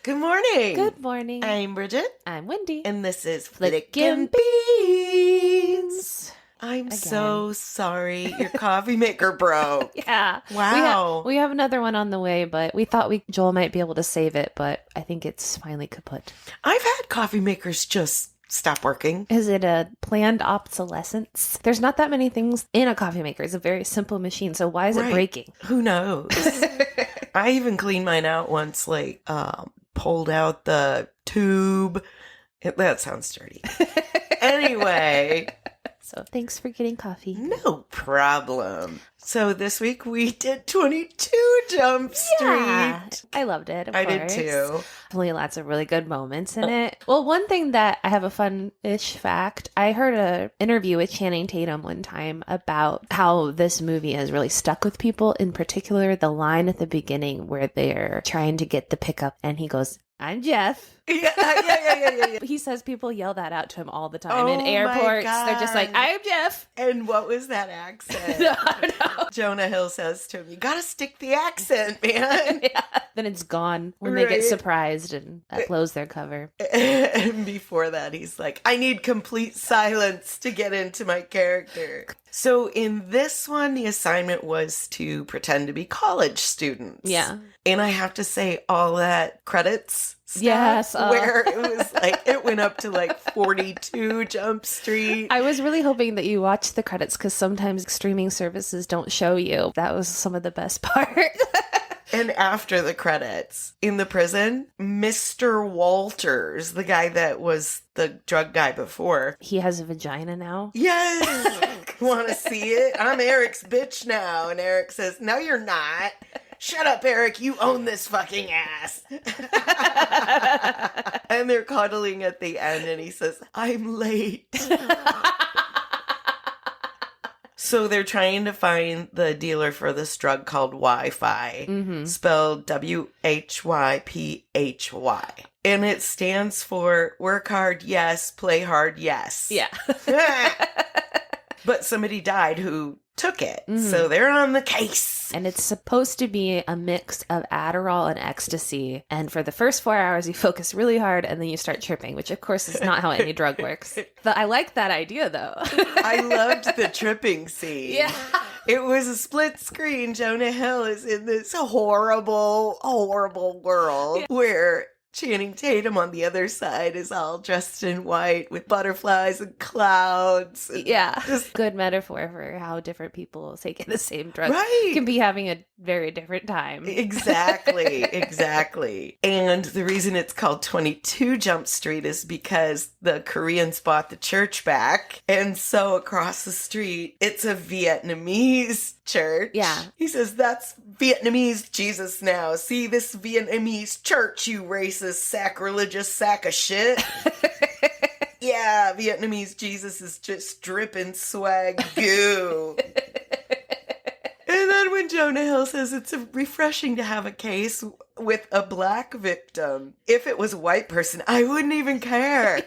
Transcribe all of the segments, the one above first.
Good morning. Good morning. I'm Bridget. I'm Wendy. And this is Flickin' Flickin' Beans. I'm Again. so sorry. Your coffee maker broke. Yeah. Wow. We have another one on the way, but we thought Joel might be able to save it, but I think it's finally kaput. I've had coffee makers just stop working. Is it a planned obsolescence? There's not that many things in a coffee maker. It's a very simple machine, so why is it breaking? Who knows? I even cleaned mine out once, pulled out the tube. That sounds dirty. Anyway. So thanks for getting coffee. No problem. So this week we did 22 Jump Street. Yeah, I loved it, of course. did too. Definitely lots of really good moments in it. Well, one thing that I have a fun-ish fact, I heard an interview with Channing Tatum one time about how this movie has really stuck with people, in particular the line at the beginning where they're trying to get the pickup and he goes, "I'm Jeff." Yeah. He says people yell that out to him all the time in Oh airports. my They're just like, "I'm Jeff." And what was that accent? No. Jonah Hill says to him, "You gotta stick the accent, man." Yeah. Then it's gone when they get surprised and that blows their cover. And before that, he's like, "I need complete silence to get into my character." So in this one, the assignment was to pretend to be college students. Yeah. And I have to say, all that credits stuff, yes, where it was it went up to 42 Jump Street. I was really hoping that you watched the credits because sometimes streaming services don't show you. That was some of the best part. And after the credits, in the prison, Mr. Walters, the guy that was the drug guy before. He has a vagina now? Yes! Want to see it? I'm Eric's bitch now. And Eric says, "No, you're not. Shut up, Eric. You own this fucking ass." And they're cuddling at the end and he says, "I'm late." So they're trying to find the dealer for this drug called Wi-Fi, spelled WHYPHY. And it stands for work hard, yes, play hard, yes. Yeah. But somebody died who took it. So they're on the case. And it's supposed to be a mix of Adderall and ecstasy. And for the first 4 hours, you focus really hard and then you start tripping, which of course is not how any drug works. But I like that idea though. I loved the tripping scene. Yeah. It was a split screen. Jonah Hill is in this horrible, horrible world where Channing Tatum on the other side is all dressed in white with butterflies and clouds. And just good metaphor for how different people taking the same drug can be having a very different time. Exactly. And the reason it's called 22 Jump Street is because the Koreans bought the church back. And so across the street, it's a Vietnamese church. Yeah. He says, "That's Vietnamese Jesus now. See this Vietnamese church, you racist, sacrilegious sack of shit." Yeah, Vietnamese Jesus is just dripping swagoo. And then when Jonah Hill says it's refreshing to have a case with a black victim. If it was a white person, I wouldn't even care.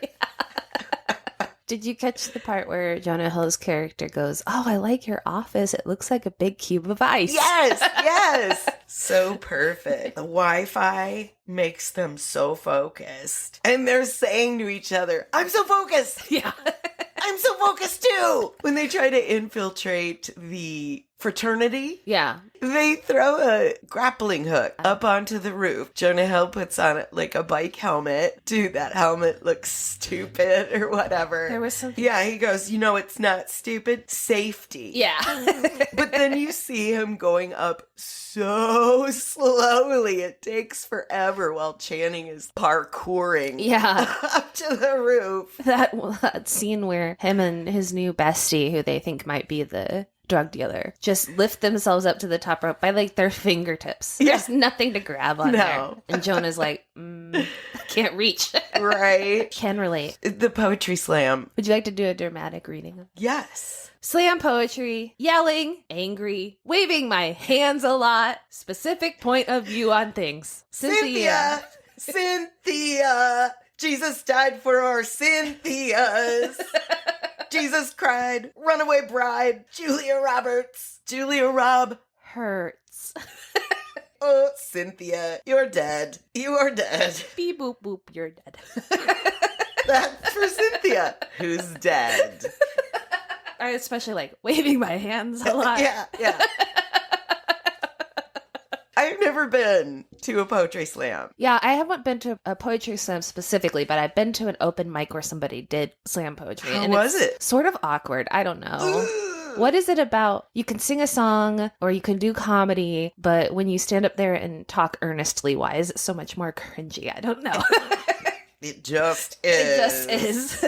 Did you catch the part where Jonah Hill's character goes, "Oh, I like your office. It looks like a big cube of ice." Yes. So perfect. The Wi-Fi makes them so focused. And they're saying to each other, "I'm so focused." Yeah. "I'm so focused too." When they try to infiltrate the fraternity, they throw a grappling hook up onto the roof. Jonah Hill puts on a bike helmet. Dude, that helmet looks stupid or whatever. There was something. Yeah, he goes, "It's not stupid. Safety." Yeah. But then you see him going up so slowly. It takes forever while Channing is parkouring up to the roof. That scene where him and his new bestie, who they think might be the drug dealer, just lift themselves up to the top rope by their fingertips. There's nothing to grab on there. And Jonah's like, I can't reach. Right. Can relate. The poetry slam. Would you like to do a dramatic reading? Yes. Slam poetry, yelling, angry, waving my hands a lot, specific point of view on things. Cynthia. Jesus died for our Cynthias. Jesus cried. Runaway bride. Julia Roberts. Julia Rob. Hurts. oh, Cynthia, you're dead. You are dead. Beep, boop, boop, you're dead. That's for Cynthia, who's dead. I especially like waving my hands a lot. Yeah. I've never been to a poetry slam. Yeah, I haven't been to a poetry slam specifically, but I've been to an open mic where somebody did slam poetry. How and was it's it? Sort of awkward. I don't know. What is it about? You can sing a song or you can do comedy, but when you stand up there and talk earnestly, why is it so much more cringy? I don't know. It just is. It just is.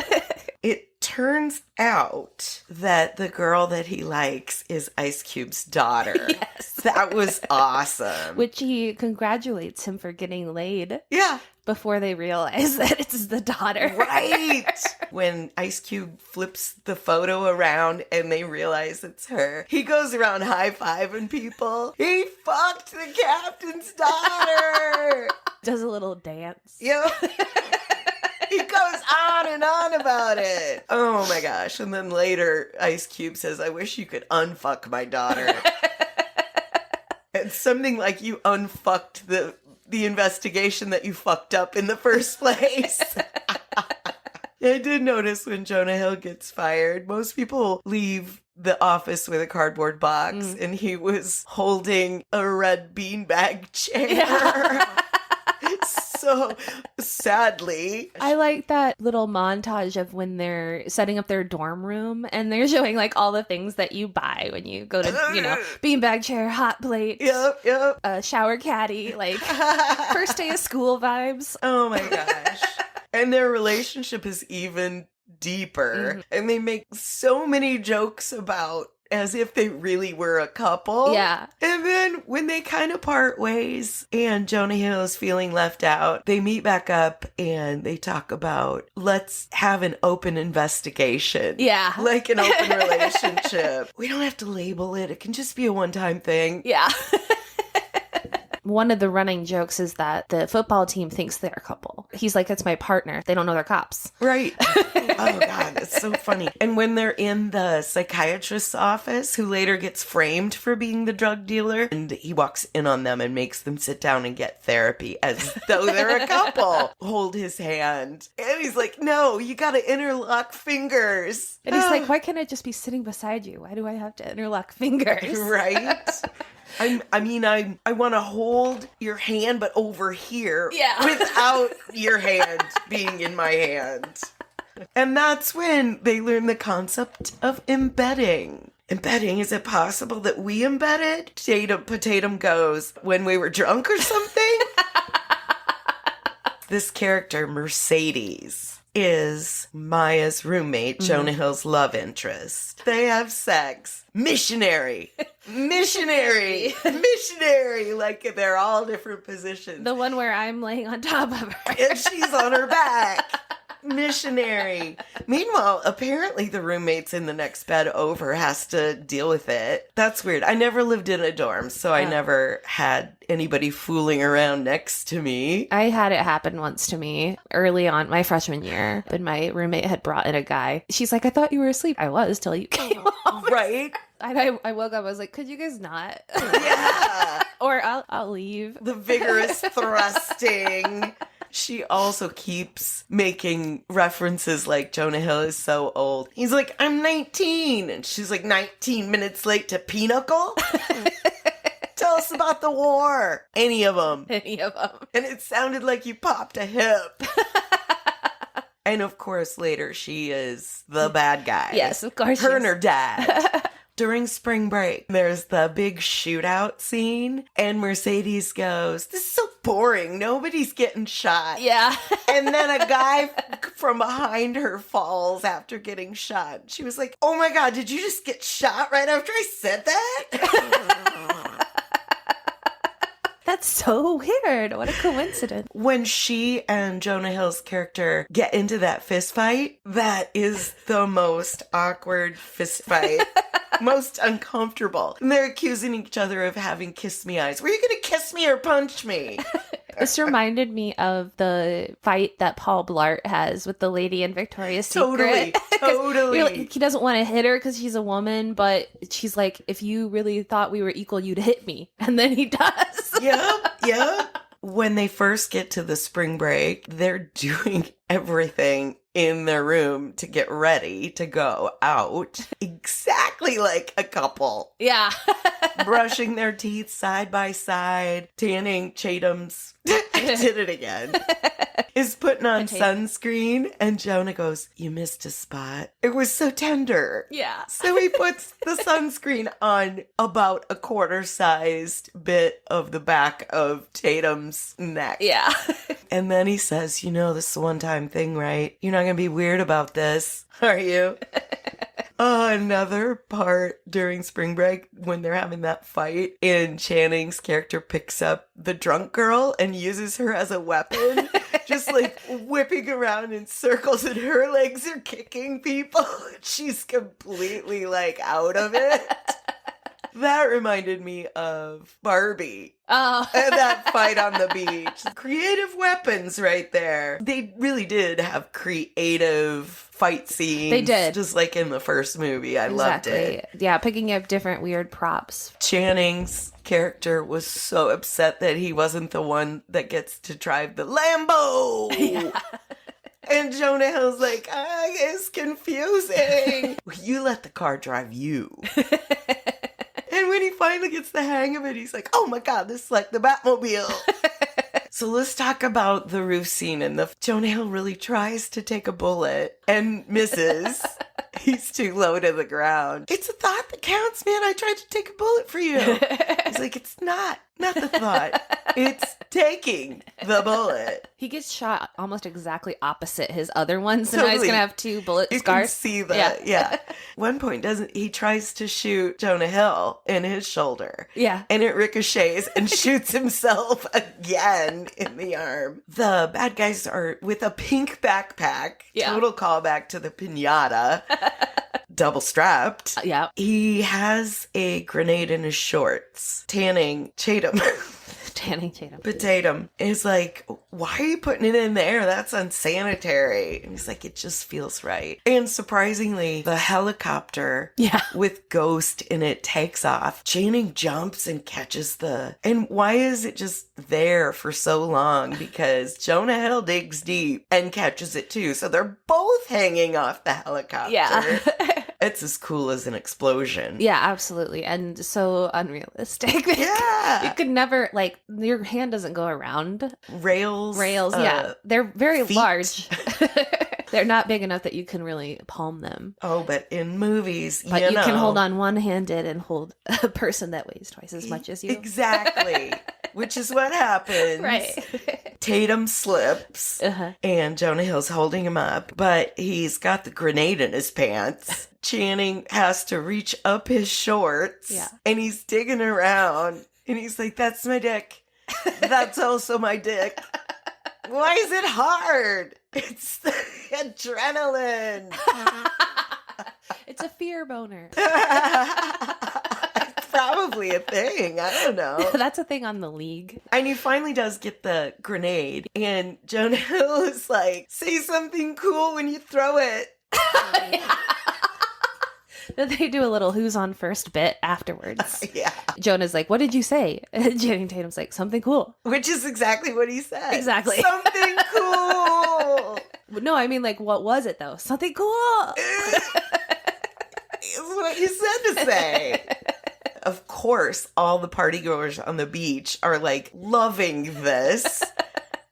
It turns out that the girl that he likes is Ice Cube's daughter. Yes. That was awesome. Which he congratulates him for getting laid. Yeah. Before they realize that it's the daughter. Right. When Ice Cube flips the photo around and they realize it's her, he goes around high-fiving people. He fucked the captain's daughter. Does a little dance. Yep. He goes on and on about it. Oh my gosh. And then later, Ice Cube says, I wish you could unfuck my daughter. It's something like you unfucked the investigation that you fucked up in the first place. I did notice when Jonah Hill gets fired, most people leave the office with a cardboard box, and he was holding a red beanbag chair. Yeah. So sadly. I like that little montage of when they're setting up their dorm room and they're showing like all the things that you buy when you go to, beanbag chair, hot plate, shower caddy, like first day of school vibes. Oh my gosh. And their relationship is even deeper. And they make so many jokes about as if they really were a couple. Yeah. And then when they kind of part ways and Jonah Hill is feeling left out, they meet back up and they talk about, let's have an open investigation. Yeah. Like an open relationship. We don't have to label it. It can just be a one-time thing. Yeah. One of the running jokes is that the football team thinks they're a couple. He's like, it's my partner. They don't know they're cops. Right. Oh, God, that's so funny. And when they're in the psychiatrist's office, who later gets framed for being the drug dealer, and he walks in on them and makes them sit down and get therapy as though they're a couple. Hold his hand. And he's like, no, you got to interlock fingers. And he's like, why can't I just be sitting beside you? Why do I have to interlock fingers? Right. I want to hold your hand, but over here, without your hand being in my hand. And that's when they learn the concept of embedding. Embedding, is it possible that we embedded? Potatum goes, when we were drunk or something? This character, Mercedes, is Maya's roommate, Jonah Hill's love interest. They have sex. Missionary. Like they're all different positions. The one where I'm laying on top of her. And she's on her back. Missionary. Meanwhile, apparently the roommates in the next bed over has to deal with it. That's weird. I never lived in a dorm, so I never had anybody fooling around next to me. I had it happen once to me early on my freshman year, and my roommate had brought in a guy. She's like, I thought you were asleep. I was till you came home. Right? I woke up, I was like, could you guys not? Yeah. Or I'll leave. The vigorous thrusting. She also keeps making references like Jonah Hill is so old. He's like, I'm 19. And she's like, 19 minutes late to Pinochle? Tell us about the war. Any of them. And it sounded like you popped a hip. And of course, later she is the bad guy. Yes, of course. Her and her dad. During spring break, there's the big shootout scene, and Mercedes goes, this is so boring. Nobody's getting shot. Yeah. And then a guy from behind her falls after getting shot. She was like, oh my God, did you just get shot right after I said that? That's so weird. What a coincidence. When she and Jonah Hill's character get into that fist fight, that is the most awkward fist fight. Most uncomfortable. And they're accusing each other of having kiss me eyes. Were you going to kiss me or punch me? This reminded me of the fight that Paul Blart has with the lady in Victoria's Secret. Totally. Like, he doesn't want to hit her because she's a woman, but she's like, if you really thought we were equal, you'd hit me. And then he does. Yep. When they first get to the spring break, they're doing everything in their room to get ready to go out. Exactly like a couple. Yeah. Brushing their teeth side by side. Tanning Tatum's, I did it again, is putting on sunscreen. And Jonah goes, you missed a spot. It was so tender. Yeah. So he puts the sunscreen on about a quarter-sized bit of the back of Tatum's neck. Yeah. And then he says, you know, this is a one-time thing, right? You're not going to be weird about this, are you? Another part during spring break when they're having that fight and Channing's character picks up the drunk girl and uses her as a weapon, just like whipping around in circles and her legs are kicking people. She's completely like out of it. That reminded me of Barbie. Oh. And that fight on the beach. Creative weapons right there. They really did have creative fight scenes. They did. Just like in the first movie. I loved it. Yeah, picking up different weird props. Channing's character was so upset that he wasn't the one that gets to drive the Lambo. Yeah. And Jonah Hill's like, it's confusing. You let the car drive you. And when he finally gets the hang of it, he's like, oh my God, this is like the Batmobile. So let's talk about the roof scene. And Jonah Hill really tries to take a bullet and misses. He's too low to the ground. It's a thought that counts, man. I tried to take a bullet for you. He's like, it's not the thought. It's taking the bullet. He gets shot almost exactly opposite his other one, so Totally. now he's gonna have 2 bullet You scars. can see that, yeah. One point he tries to shoot Jonah Hill in his shoulder. Yeah. And it ricochets and shoots himself again in the arm. The bad guys are with a pink backpack. Yeah. Total callback to the piñata. Double strapped. Yeah. He has a grenade in his shorts. Tanning Tatum. Channing Tatum. But Tatum is like, why are you putting it in there? That's unsanitary. And he's like, it just feels right. And surprisingly, the helicopter with Ghost in it takes off. Channing jumps and catches and why is it just there for so long? Because Jonah Hill digs deep and catches it too. So they're both hanging off the helicopter. Yeah. It's as cool as an explosion. Yeah, absolutely. And so unrealistic. Yeah. You could never, like, your hand doesn't go around. Rails. Yeah. They're very feet. large. They're not big enough that you can really palm them. Oh, but in movies, but you can hold on one-handed and hold a person that weighs twice as much as you. Exactly. Which is what happens. Right. Tatum slips, and Jonah Hill's holding him up, but he's got the grenade in his pants. Channing has to reach up his shorts, and he's digging around, and he's like, that's my dick. That's also my dick. Why is it hard? It's the adrenaline. It's a fear boner. It's probably a thing. I don't know. That's a thing on the League. And he finally does get the grenade, and Jonah Hill is like, say something cool when you throw it. They do a little who's on first bit afterwards. Yeah. Jonah's like, what did you say? And Channing Tatum's like, something cool. Which is exactly what he said. Exactly. Something cool. No, I mean, like, what was it, though? Something cool. It's what you said to say. Of course, all the partygoers on the beach are, like, loving this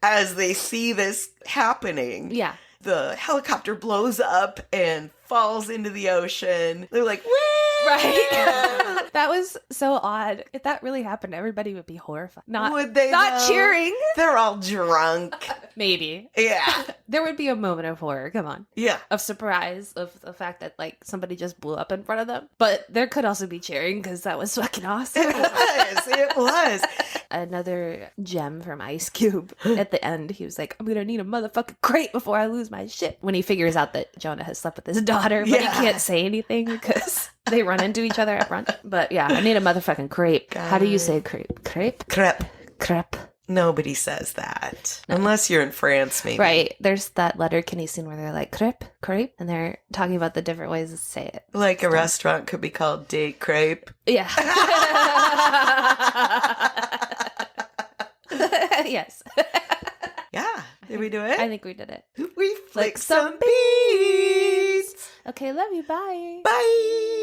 as they see this happening. Yeah. The helicopter blows up and falls into the ocean. They're like, woo! Right. That was so odd. If that really happened, everybody would be horrified. Would they? Not though? cheering. They're all drunk. Maybe. Yeah. There would be a moment of horror. Come on. Yeah. Of surprise of the fact that, like, somebody just blew up in front of them. But there could also be cheering because that was fucking awesome. It was. Another gem from Ice Cube. At the end, he was like, I'm gonna need a motherfucking crate before I lose my shit. When he figures out that Jonah has slept with his daughter, but he can't say anything because they run into each other at front. But yeah, I need a motherfucking crepe. God. How do you say crepe? Crepe? Crepe. Crepe. Nobody says that. No. Unless you're in France, maybe. Right. There's that Letterkenny scene where they're like, crepe, crepe. And they're talking about the different ways to say it. Like a restaurant could be called Des Crepe. Yeah. Did we do it? I think we did it. We flick some beats. Okay, love you. Bye. Bye.